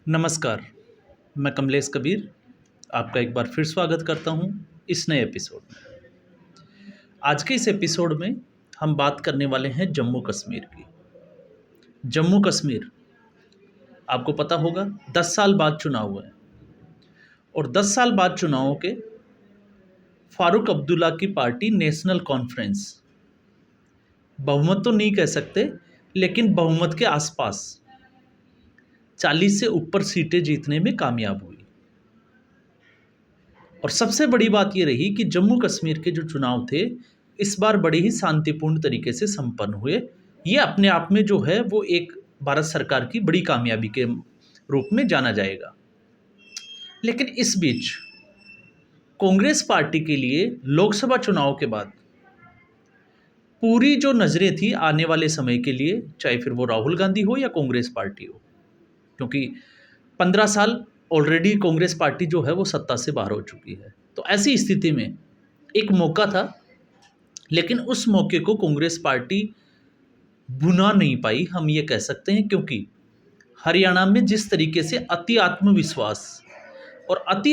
नमस्कार, मैं कमलेश कबीर आपका एक बार फिर स्वागत करता हूं इस नए एपिसोड में। आज के इस एपिसोड में हम बात करने वाले हैं जम्मू कश्मीर की। जम्मू कश्मीर आपको पता होगा 10 साल बाद चुनाव हुए और 10 साल बाद चुनावों के फारूक अब्दुल्ला की पार्टी नेशनल कॉन्फ्रेंस बहुमत तो नहीं कह सकते, लेकिन बहुमत के आसपास 40 से ऊपर सीटें जीतने में कामयाब हुई। और सबसे बड़ी बात ये रही कि जम्मू कश्मीर के जो चुनाव थे इस बार बड़े ही शांतिपूर्ण तरीके से संपन्न हुए। ये अपने आप में जो है वो एक भारत सरकार की बड़ी कामयाबी के रूप में जाना जाएगा। लेकिन इस बीच कांग्रेस पार्टी के लिए लोकसभा चुनाव के बाद पूरी जो नज़रें थी आने वाले समय के लिए, चाहे फिर वो राहुल गांधी हो या कांग्रेस पार्टी हो, क्योंकि 15 साल ऑलरेडी कांग्रेस पार्टी जो है वो सत्ता से बाहर हो चुकी है। तो ऐसी स्थिति में एक मौका था, लेकिन उस मौके को कांग्रेस पार्टी भुना नहीं पाई, हम ये कह सकते हैं, क्योंकि हरियाणा में जिस तरीके से अति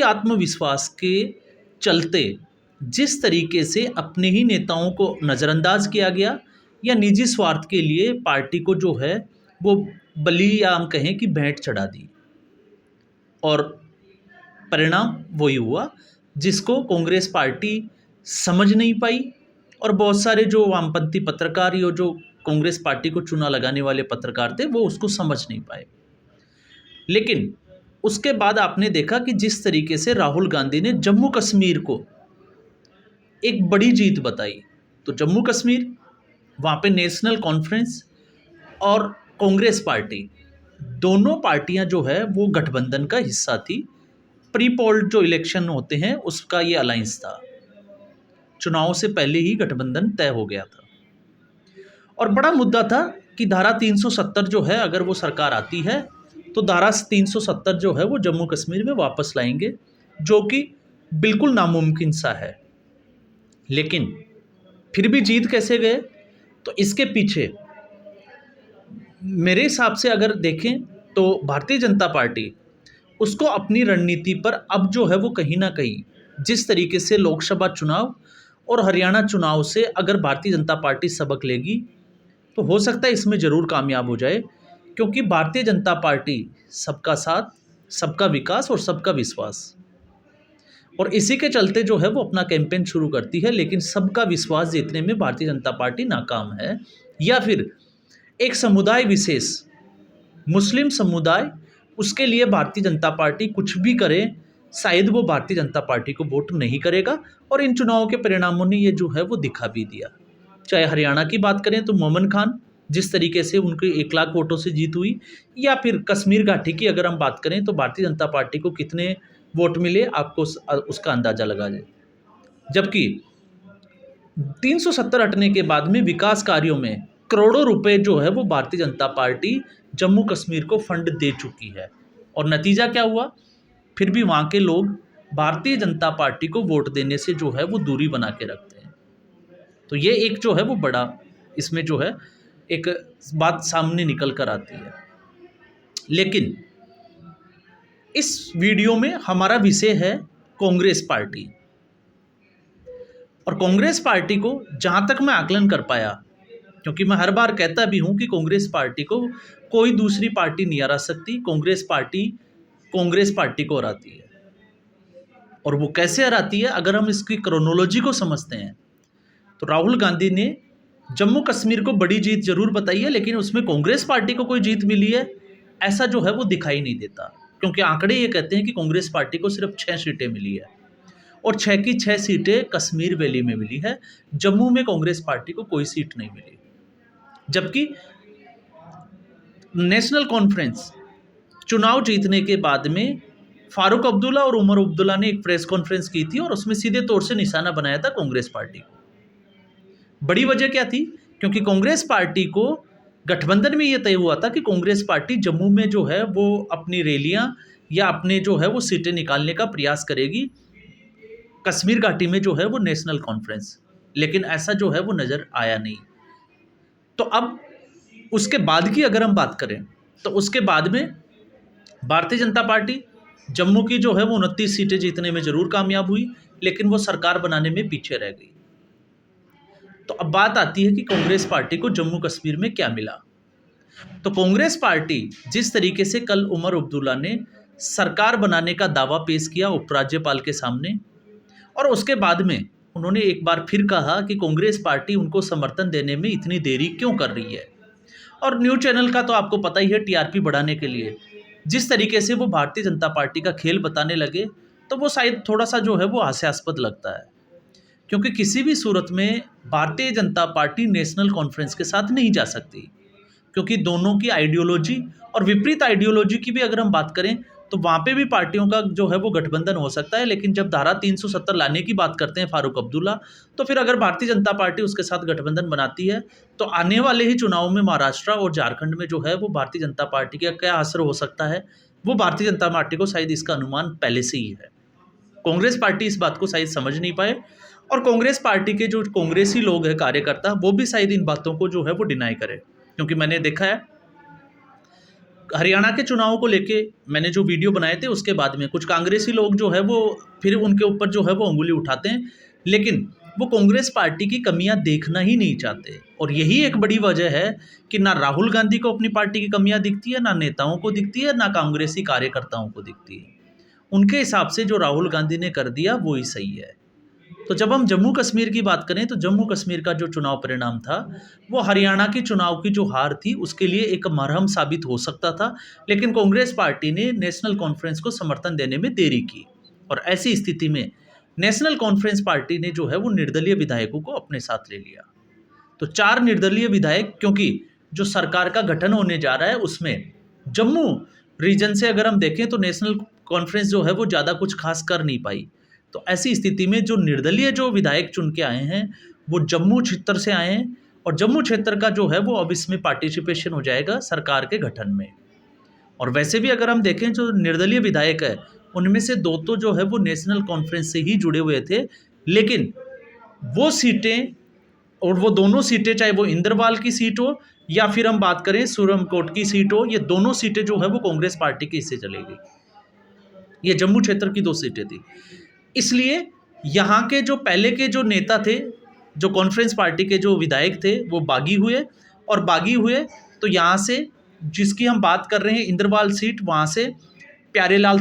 आत्मविश्वास के चलते जिस तरीके से अपने ही नेताओं को नज़रअंदाज किया गया या निजी स्वार्थ के लिए पार्टी को जो है वो बलि या हम कहें कि भेंट चढ़ा दी, और परिणाम वही हुआ जिसको कांग्रेस पार्टी समझ नहीं पाई। और बहुत सारे जो वामपंथी पत्रकार या जो कांग्रेस पार्टी को चुना लगाने वाले पत्रकार थे वो उसको समझ नहीं पाए। लेकिन उसके बाद आपने देखा कि जिस तरीके से राहुल गांधी ने जम्मू कश्मीर को एक बड़ी जीत बताई, तो जम्मू कश्मीर, वहाँ पे नेशनल कॉन्फ्रेंस और कांग्रेस पार्टी, दोनों पार्टियां जो है वो गठबंधन का हिस्सा थी। प्री पोल जो इलेक्शन होते हैं उसका ये अलायंस था, चुनाव से पहले ही गठबंधन तय हो गया था। और बड़ा मुद्दा था कि धारा 370 जो है, अगर वो सरकार आती है तो धारा 370 जो है वो जम्मू कश्मीर में वापस लाएंगे, जो कि बिल्कुल नामुमकिन सा है। लेकिन फिर भी जीत कैसे गए, तो इसके पीछे मेरे हिसाब से अगर देखें तो भारतीय जनता पार्टी उसको अपनी रणनीति पर अब जो है वो कहीं ना कहीं, जिस तरीके से लोकसभा चुनाव और हरियाणा चुनाव से अगर भारतीय जनता पार्टी सबक लेगी तो हो सकता है इसमें ज़रूर कामयाब हो जाए, क्योंकि भारतीय जनता पार्टी सबका साथ, सबका विकास और सबका विश्वास, और इसी के चलते जो है वो अपना कैंपेन शुरू करती है। लेकिन सबका विश्वास जीतने में भारतीय जनता पार्टी नाकाम है, या फिर एक समुदाय विशेष, मुस्लिम समुदाय, उसके लिए भारतीय जनता पार्टी कुछ भी करे शायद वो भारतीय जनता पार्टी को वोट नहीं करेगा। और इन चुनावों के परिणामों ने ये जो है वो दिखा भी दिया। चाहे हरियाणा की बात करें तो मोमन खान जिस तरीके से उनके 1 लाख वोटों से जीत हुई, या फिर कश्मीर घाटी की अगर हम बात करें तो भारतीय जनता पार्टी को कितने वोट मिले आपको उसका अंदाज़ा लगा जाए। जबकि 370 हटने के बाद में विकास कार्यों में करोड़ों रुपए जो है वो भारतीय जनता पार्टी जम्मू कश्मीर को फंड दे चुकी है। और नतीजा क्या हुआ, फिर भी वहाँ के लोग भारतीय जनता पार्टी को वोट देने से जो है वो दूरी बना के रखते हैं। तो ये एक जो है वो बड़ा इसमें जो है एक बात सामने निकल कर आती है। लेकिन इस वीडियो में हमारा विषय है कांग्रेस पार्टी, और कांग्रेस पार्टी को जहाँ तक मैं आकलन कर पाया, क्योंकि मैं हर बार कहता भी हूँ कि कांग्रेस पार्टी को कोई दूसरी पार्टी नहीं हरा सकती, कांग्रेस पार्टी को हराती है। और वो कैसे हराती है, अगर हम इसकी क्रोनोलॉजी को समझते हैं तो राहुल गांधी ने जम्मू कश्मीर को बड़ी जीत जरूर बताई है, लेकिन उसमें कांग्रेस पार्टी को कोई जीत मिली है ऐसा जो है वो दिखाई नहीं देता, क्योंकि आंकड़े ये कहते हैं कि कांग्रेस पार्टी को सिर्फ 6 सीटें मिली है, और 6 की 6 सीटें कश्मीर वैली में मिली है। जम्मू में कांग्रेस पार्टी को कोई सीट नहीं मिली। जबकि नेशनल कॉन्फ्रेंस चुनाव जीतने के बाद में फारूक अब्दुल्ला और उमर अब्दुल्ला ने एक प्रेस कॉन्फ्रेंस की थी, और उसमें सीधे तौर से निशाना बनाया था कांग्रेस पार्टी को। बड़ी वजह क्या थी, क्योंकि कांग्रेस पार्टी को गठबंधन में ये तय हुआ था कि कांग्रेस पार्टी जम्मू में जो है वो अपनी रैलियां या अपने जो है वो सीटें निकालने का प्रयास करेगी, कश्मीर घाटी में जो है वो नेशनल कॉन्फ्रेंस। लेकिन ऐसा जो है वो नज़र आया नहीं। तो अब उसके बाद की अगर हम बात करें तो उसके बाद में भारतीय जनता पार्टी जम्मू की जो है वो 29 सीटें जीतने में ज़रूर कामयाब हुई, लेकिन वो सरकार बनाने में पीछे रह गई। तो अब बात आती है कि कांग्रेस पार्टी को जम्मू कश्मीर में क्या मिला। तो कांग्रेस पार्टी जिस तरीके से कल उमर अब्दुल्ला ने सरकार बनाने का दावा पेश किया उपराज्यपाल के सामने, और उसके बाद में उन्होंने एक बार फिर कहा कि कांग्रेस पार्टी उनको समर्थन देने में इतनी देरी क्यों कर रही है। और न्यूज़ चैनल का तो आपको पता ही है, टीआरपी बढ़ाने के लिए जिस तरीके से वो भारतीय जनता पार्टी का खेल बताने लगे, तो वो शायद थोड़ा सा जो है वो हास्यास्पद लगता है, क्योंकि किसी भी सूरत में Bharatiya Janata party national conference के साथ नहीं जा सकती, क्योंकि दोनों की आइडियोलॉजी और विपरीत आइडियोलॉजी की भी अगर हम बात करें तो वहाँ पे भी पार्टियों का जो है वो गठबंधन हो सकता है। लेकिन जब धारा 370 लाने की बात करते हैं फारूक अब्दुल्ला, तो फिर अगर भारतीय जनता पार्टी उसके साथ गठबंधन बनाती है तो आने वाले ही चुनाव में महाराष्ट्र और झारखंड में जो है वो भारतीय जनता पार्टी का क्या असर हो सकता है, वो भारतीय जनता पार्टी को शायद इसका अनुमान पहले से ही है। कांग्रेस पार्टी इस बात को शायद समझ नहीं पाए, और कांग्रेस पार्टी के जो कांग्रेसी लोग हैं कार्यकर्ता, वो भी शायद इन बातों को जो है वो डिनाई करें। क्योंकि मैंने देखा है हरियाणा के चुनावों को लेके मैंने जो वीडियो बनाए थे उसके बाद में कुछ कांग्रेसी लोग जो है वो फिर उनके ऊपर जो है वो उंगली उठाते हैं, लेकिन वो कांग्रेस पार्टी की कमियां देखना ही नहीं चाहते। और यही एक बड़ी वजह है कि ना राहुल गांधी को अपनी पार्टी की कमियां दिखती है, ना नेताओं को दिखती है, ना कांग्रेसी कार्यकर्ताओं को दिखती है। उनके हिसाब से जो राहुल गांधी ने कर दिया वो ही सही है। तो जब हम जम्मू कश्मीर की बात करें तो जम्मू कश्मीर का जो चुनाव परिणाम था वो हरियाणा के चुनाव की जो हार थी उसके लिए एक मरहम साबित हो सकता था, लेकिन कांग्रेस पार्टी ने नेशनल कॉन्फ्रेंस को समर्थन देने में देरी की। और ऐसी स्थिति में नेशनल कॉन्फ्रेंस पार्टी ने जो है वो निर्दलीय विधायकों को अपने साथ ले लिया। तो 4 निर्दलीय विधायक, क्योंकि जो सरकार का गठन होने जा रहा है उसमें जम्मू रीजन से अगर हम देखें तो नेशनल कॉन्फ्रेंस जो है वो ज़्यादा कुछ खास कर नहीं पाई। तो ऐसी स्थिति में जो निर्दलीय जो विधायक चुन के आए हैं वो जम्मू क्षेत्र से आए हैं, और जम्मू क्षेत्र का जो है वो अब इसमें पार्टिसिपेशन हो जाएगा सरकार के गठन में। और वैसे भी अगर हम देखें जो निर्दलीय विधायक है उनमें से 2 तो जो है वो नेशनल कॉन्फ्रेंस से ही जुड़े हुए थे, लेकिन वो सीटें और वो दोनों सीटें, चाहे वो इंद्रवाल की सीट हो या फिर हम बात करें सुरमकोट की सीट हो, ये दोनों सीटें जो है वो कांग्रेस पार्टी के हिस्से चली गई। ये जम्मू क्षेत्र की 2 सीटें थी। इसलिए यहाँ के जो पहले के जो नेता थे, जो कॉन्फ्रेंस पार्टी के जो विधायक थे, वो बागी हुए, और बागी हुए तो यहाँ से जिसकी हम बात कर रहे हैं इंद्रवाल सीट, वहाँ से प्यारेलाल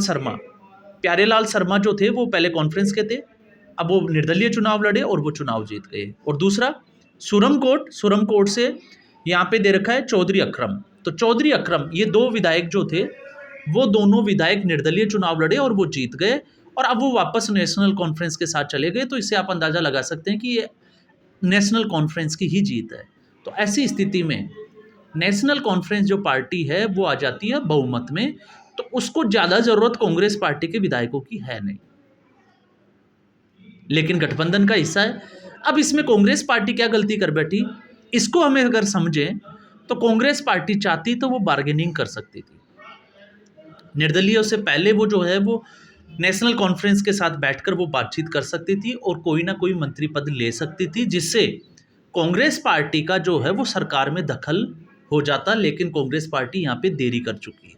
शर्मा जो थे वो पहले कॉन्फ्रेंस के थे, अब वो निर्दलीय चुनाव लड़े और वो चुनाव जीत गए। और दूसरा सुरमकोट से यहाँ पे दे रखा है चौधरी अकरम। तो चौधरी अकरम ये 2 विधायक जो थे वो दोनों विधायक निर्दलीय चुनाव लड़े और वो जीत गए, और अब वो वापस नेशनल कॉन्फ्रेंस के साथ चले गए। तो इससे आप अंदाज़ा लगा सकते हैं कि ये नेशनल कॉन्फ्रेंस की ही जीत है। तो ऐसी स्थिति में नेशनल कॉन्फ्रेंस जो पार्टी है वो आ जाती है बहुमत में, तो उसको ज़्यादा ज़रूरत कांग्रेस पार्टी के विधायकों की है नहीं, लेकिन गठबंधन का हिस्सा है। अब इसमें कांग्रेस पार्टी क्या गलती कर बैठी, इसको हमें अगर समझें तो कांग्रेस पार्टी चाहती तो वो बार्गेनिंग कर सकती थी। निर्दलीय से पहले वो जो है वो नेशनल कॉन्फ्रेंस के साथ बैठकर वो बातचीत कर सकती थी और कोई ना कोई मंत्री पद ले सकती थी, जिससे कांग्रेस पार्टी का जो है वो सरकार में दखल हो जाता। लेकिन कांग्रेस पार्टी यहाँ पे देरी कर चुकी है।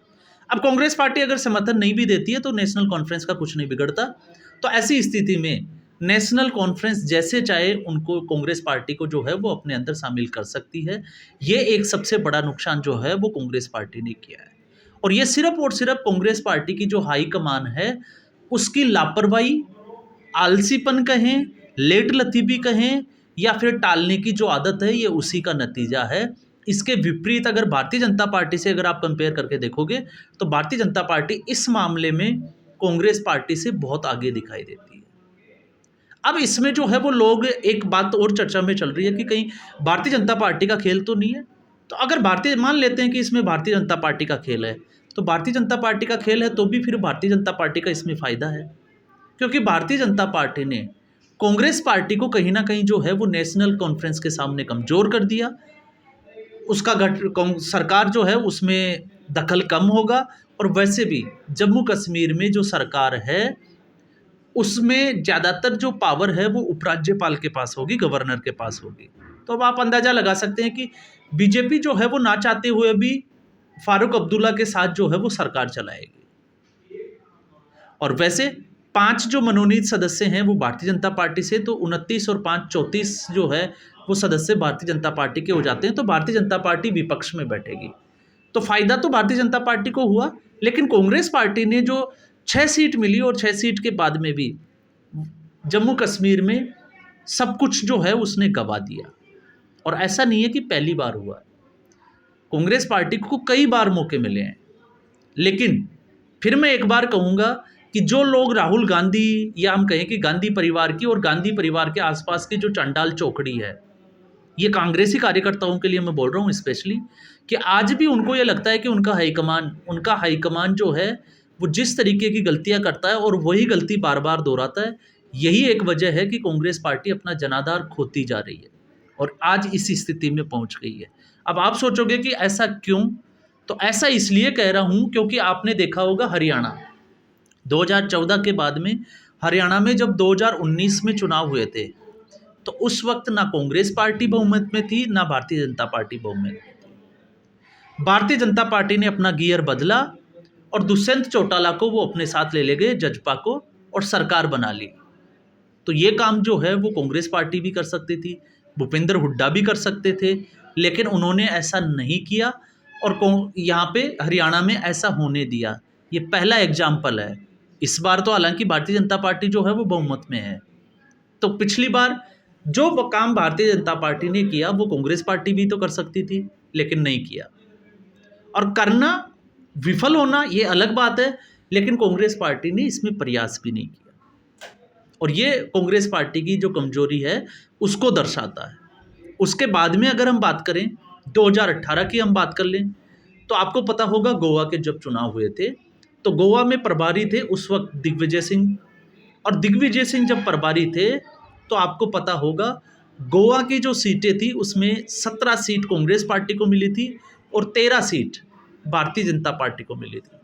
अब कांग्रेस पार्टी अगर समर्थन नहीं भी देती है तो नेशनल कॉन्फ्रेंस का कुछ नहीं बिगड़ता। तो ऐसी स्थिति में नेशनल कॉन्फ्रेंस जैसे चाहे उनको कांग्रेस पार्टी को जो है वो अपने अंदर शामिल कर सकती है। ये एक सबसे बड़ा नुकसान जो है वो कांग्रेस पार्टी ने किया है, और ये सिर्फ और सिर्फ कांग्रेस पार्टी की जो हाई कमान है उसकी लापरवाही, आलसीपन कहें, लेट लतीफ़ी कहें, या फिर टालने की जो आदत है, ये उसी का नतीजा है। इसके विपरीत अगर भारतीय जनता पार्टी से अगर आप कंपेयर करके देखोगे तो भारतीय जनता पार्टी इस मामले में कांग्रेस पार्टी से बहुत आगे दिखाई देती है। अब इसमें जो है वो लोग, एक बात और चर्चा में चल रही है कि कहीं भारतीय जनता पार्टी का खेल तो नहीं है। तो अगर मान लेते हैं कि इसमें भारतीय जनता पार्टी का खेल है, तो भारतीय जनता पार्टी का खेल है तो भी फिर भारतीय जनता पार्टी का इसमें फ़ायदा है, क्योंकि भारतीय जनता पार्टी ने कांग्रेस पार्टी को कहीं ना कहीं जो है वो नेशनल कॉन्फ्रेंस के सामने कमज़ोर कर दिया। उसका सरकार जो है उसमें दखल कम होगा, और वैसे भी जम्मू कश्मीर में जो सरकार है उसमें ज़्यादातर जो पावर है वो उपराज्यपाल के पास होगी, गवर्नर के पास होगी। तो अब आप अंदाज़ा लगा सकते हैं कि बीजेपी जो है वो ना चाहते हुए भी फारूक अब्दुल्ला के साथ जो है वो सरकार चलाएगी। और वैसे 5 जो मनोनीत सदस्य हैं वो भारतीय जनता पार्टी से, तो 29 और 5 34 जो है वो सदस्य भारतीय जनता पार्टी के हो जाते हैं। तो भारतीय जनता पार्टी विपक्ष में बैठेगी। तो फायदा तो भारतीय जनता पार्टी को हुआ, लेकिन कांग्रेस पार्टी ने जो 6 सीट मिली और 6 सीट के बाद में भी जम्मू कश्मीर में सब कुछ जो है उसने गंवा दिया। और ऐसा नहीं है कि पहली बार हुआ, कांग्रेस पार्टी को कई बार मौके मिले हैं। लेकिन फिर मैं एक बार कहूँगा कि जो लोग राहुल गांधी या हम कहें कि गांधी परिवार की और गांधी परिवार के आसपास की जो चंडाल चौकड़ी है, ये कांग्रेसी कार्यकर्ताओं के लिए मैं बोल रहा हूँ स्पेशली, कि आज भी उनको ये लगता है कि उनका हाईकमान जो है वो जिस तरीके की गलतियां करता है और वही गलती बार बार दोहराता है, यही एक वजह है कि कांग्रेस पार्टी अपना जनाधार खोती जा रही है और आज इस स्थिति में पहुंच गई है। अब आप सोचोगे कि ऐसा क्यों, तो ऐसा इसलिए कह रहा हूं क्योंकि आपने देखा होगा हरियाणा 2014 के बाद में, हरियाणा में जब 2019 में चुनाव हुए थे तो उस वक्त ना कांग्रेस पार्टी बहुमत में थी ना भारतीय जनता पार्टी बहुमत में थी। भारतीय जनता पार्टी ने अपना गियर बदला और दुष्यंत चौटाला को वो अपने साथ ले गए, जजपा को, और सरकार बना ली। तो ये काम जो है वो कांग्रेस पार्टी भी कर सकती थी, भूपेंद्र हुड्डा भी कर सकते थे, लेकिन उन्होंने ऐसा नहीं किया और यहाँ पे हरियाणा में ऐसा होने दिया। ये पहला एग्जाम्पल है। इस बार तो हालांकि भारतीय जनता पार्टी जो है वो बहुमत में है। तो पिछली बार जो काम भारतीय जनता पार्टी ने किया वो कांग्रेस पार्टी भी तो कर सकती थी, लेकिन नहीं किया। और करना, विफल होना ये अलग बात है, लेकिन कांग्रेस पार्टी ने इसमें प्रयास भी नहीं किया। और ये कांग्रेस पार्टी की जो कमजोरी है उसको दर्शाता है। उसके बाद में अगर हम बात करें 2018 की हम बात कर लें, तो आपको पता होगा गोवा के जब चुनाव हुए थे तो गोवा में प्रभारी थे उस वक्त दिग्विजय सिंह। और दिग्विजय सिंह जब प्रभारी थे तो आपको पता होगा गोवा की जो सीटें थी उसमें 17 सीट कांग्रेस पार्टी को मिली थी और 13 सीट भारतीय जनता पार्टी को मिली थी।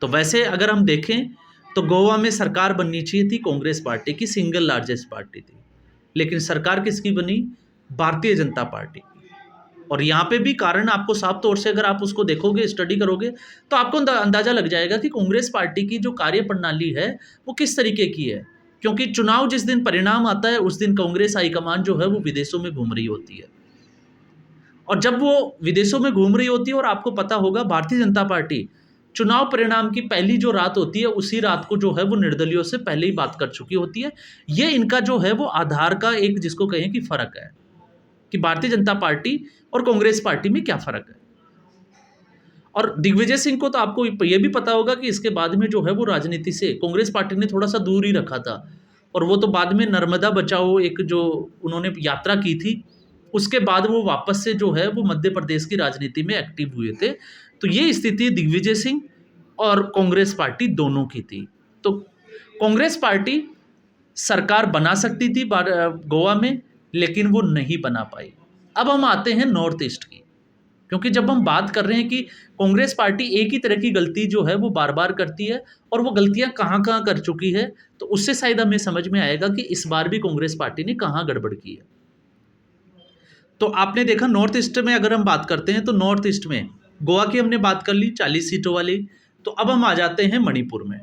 तो वैसे अगर हम देखें तो गोवा में सरकार बननी चाहिए थी कांग्रेस पार्टी की, सिंगल लार्जेस्ट पार्टी थी, लेकिन सरकार किसकी बनी? भारतीय जनता पार्टी की। और यहाँ पे भी कारण आपको साफ तौर से अगर आप उसको देखोगे, स्टडी करोगे, तो आपको अंदाजा लग जाएगा कि कांग्रेस पार्टी की जो कार्य प्रणाली है वो किस तरीके की है। क्योंकि चुनाव जिस दिन परिणाम आता है उस दिन कांग्रेस हाईकमान जो है वो विदेशों में घूम रही होती है। और जब वो विदेशों में घूम रही होती है, और आपको पता होगा भारतीय जनता पार्टी चुनाव परिणाम की पहली जो रात होती है उसी रात को जो है वो निर्दलियों से पहले ही बात कर चुकी होती है। ये इनका जो है वो आधार का एक, जिसको कहें कि फर्क है, कि भारतीय जनता पार्टी और कांग्रेस पार्टी में क्या फर्क है। और दिग्विजय सिंह को तो आपको ये भी पता होगा कि इसके बाद में जो है वो राजनीति से कांग्रेस पार्टी ने थोड़ा सा दूर ही रखा था। और वो तो बाद में नर्मदा बचाओ एक जो उन्होंने यात्रा की थी, उसके बाद वो वापस से जो है वो मध्य प्रदेश की राजनीति में एक्टिव हुए थे। तो ये स्थिति दिग्विजय सिंह और कांग्रेस पार्टी दोनों की थी। तो कांग्रेस पार्टी सरकार बना सकती थी गोवा में, लेकिन वो नहीं बना पाई। अब हम आते हैं नॉर्थ ईस्ट की, क्योंकि जब हम बात कर रहे हैं कि कांग्रेस पार्टी एक ही तरह की गलती जो है वो बार बार करती है और वो गलतियां कहाँ कहाँ कर चुकी है, तो उससे शायद हमें समझ में आएगा कि इस बार भी कांग्रेस पार्टी ने कहाँ गड़बड़ की है। तो आपने देखा नॉर्थ ईस्ट में अगर हम बात करते हैं तो नॉर्थ ईस्ट में गोवा की हमने बात कर ली 40 सीटों वाली। तो अब हम आ जाते हैं मणिपुर में।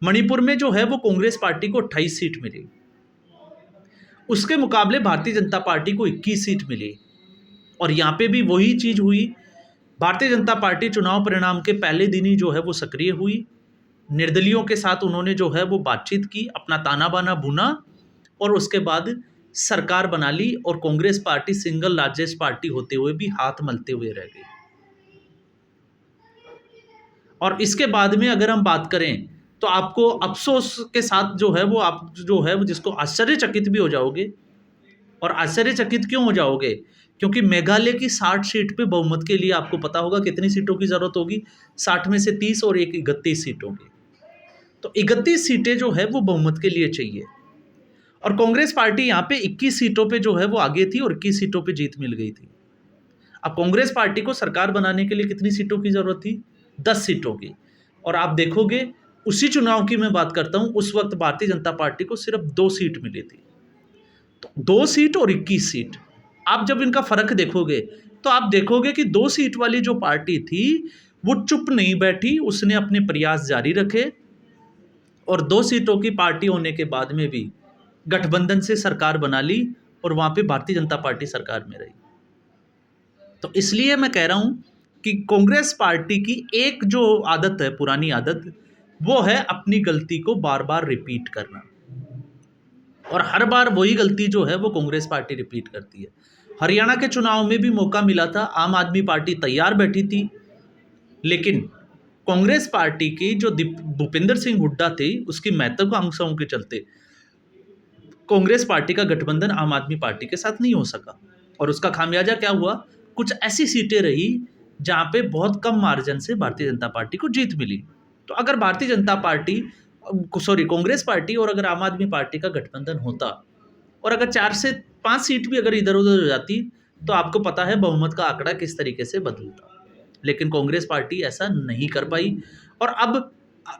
मणिपुर में जो है वो कांग्रेस पार्टी को 28 सीट मिली, उसके मुकाबले भारतीय जनता पार्टी को 21 सीट मिली। और यहाँ पे भी वही चीज़ हुई, भारतीय जनता पार्टी चुनाव परिणाम के पहले दिन ही जो है वो सक्रिय हुई, निर्दलियों के साथ उन्होंने जो है वो बातचीत की, अपना ताना बाना भुना और उसके बाद सरकार बना ली। और Congress party single largest party होते हुए भी हाथ मलते हुए रह गई। और इसके बाद में अगर हम बात करें तो आपको अफसोस के साथ जो है वो आप जो है वो जिसको आश्चर्यचकित भी हो जाओगे। और आश्चर्यचकित क्यों हो जाओगे? क्योंकि मेघालय की 60 सीट पे बहुमत के लिए आपको पता होगा कितनी सीटों की ज़रूरत होगी, 60 में से 30 और एक 31 सीटों की। तो 31 सीटें जो है वो बहुमत के लिए चाहिए। और कांग्रेस पार्टी यहाँ पे 21 सीटों पे जो है वो आगे थी और 21 सीटों पे जीत मिल गई थी। अब कांग्रेस पार्टी को सरकार बनाने के लिए कितनी सीटों की ज़रूरत थी? 10 सीटों की। और आप देखोगे उसी चुनाव की मैं बात करता हूँ, उस वक्त भारतीय जनता पार्टी को सिर्फ 2 सीट मिली थी। तो 2 सीट और 21 सीट, आप जब इनका फ़र्क देखोगे तो आप देखोगे कि 2 सीट वाली जो पार्टी थी वो चुप नहीं बैठी, उसने अपने प्रयास जारी रखे और 2 सीटों की पार्टी होने के बाद में भी गठबंधन से सरकार बना ली और वहाँ पे भारतीय जनता पार्टी सरकार में रही। तो इसलिए मैं कह रहा हूँ कि कांग्रेस पार्टी की एक जो आदत है, पुरानी आदत, वो है अपनी गलती को बार-बार रिपीट करना और हर बार वही गलती जो है वो कांग्रेस पार्टी रिपीट करती है। हरियाणा के चुनाव में भी मौका मिला था, आम आदमी पार्टी तैयार बैठी थी, लेकिन कांग्रेस पार्टी की जो भूपेंद्र सिंह हुड्डा थे, उसकी महत्वाकांक्षाओं के चलते कांग्रेस पार्टी का गठबंधन आम आदमी पार्टी के साथ नहीं हो सका और उसका खामियाजा क्या हुआ? कुछ ऐसी सीटें रही जहाँ पे बहुत कम मार्जिन से भारतीय जनता पार्टी को जीत मिली। तो अगर भारतीय जनता पार्टी कांग्रेस पार्टी और अगर आम आदमी पार्टी का गठबंधन होता और अगर 4 से 5 सीट भी अगर इधर-उधर हो जाती, तो आपको पता है बहुमत का आंकड़ा किस तरीके से बदलता। लेकिन कांग्रेस पार्टी ऐसा नहीं कर पाई और अब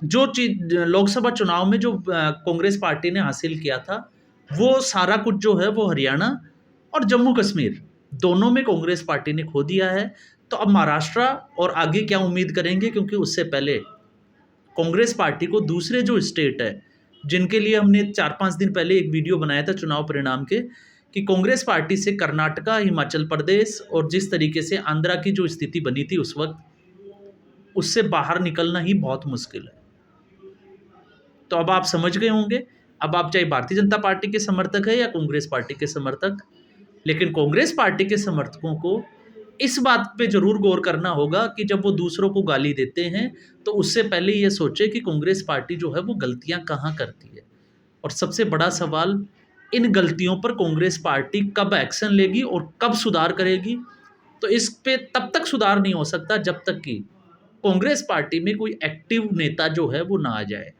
जो चीज़ लोकसभा चुनाव में जो कांग्रेस पार्टी ने हासिल किया था, वो सारा कुछ जो है वो हरियाणा और जम्मू कश्मीर दोनों में कांग्रेस पार्टी ने खो दिया है। तो अब महाराष्ट्र और आगे क्या उम्मीद करेंगे, क्योंकि उससे पहले कांग्रेस पार्टी को दूसरे जो स्टेट है, जिनके लिए हमने 4-5 दिन पहले एक वीडियो बनाया था चुनाव परिणाम के, कि कांग्रेस पार्टी से कर्नाटका, हिमाचल प्रदेश और जिस तरीके से आंध्रा की जो स्थिति बनी थी उस वक्त, उससे बाहर निकलना ही बहुत मुश्किल है। तो अब आप समझ गए होंगे, अब आप चाहे भारतीय जनता पार्टी के समर्थक हैं या कांग्रेस पार्टी के समर्थक, लेकिन कांग्रेस पार्टी के समर्थकों को इस बात पे ज़रूर गौर करना होगा कि जब वो दूसरों को गाली देते हैं, तो उससे पहले ये सोचे कि कांग्रेस पार्टी जो है वो गलतियाँ कहाँ करती है। और सबसे बड़ा सवाल, इन गलतियों पर कांग्रेस पार्टी कब एक्शन लेगी और कब सुधार करेगी? तो इस पे तब तक सुधार नहीं हो सकता जब तक कि कांग्रेस पार्टी में कोई एक्टिव नेता जो है वो ना आ जाए।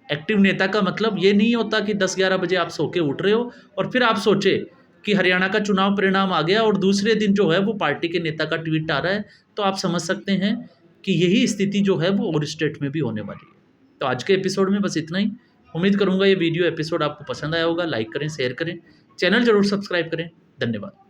एक्टिव नेता का मतलब ये नहीं होता कि 10-11 बजे आप सो के उठ रहे हो और फिर आप सोचे कि हरियाणा का चुनाव परिणाम आ गया और दूसरे दिन जो है वो पार्टी के नेता का ट्वीट आ रहा है, तो आप समझ सकते हैं कि यही स्थिति जो है वो और स्टेट में भी होने वाली है। तो आज के एपिसोड में बस इतना ही। उम्मीद करूँगा ये वीडियो एपिसोड आपको पसंद आया होगा। लाइक करें, शेयर करें, चैनल ज़रूर सब्सक्राइब करें। धन्यवाद।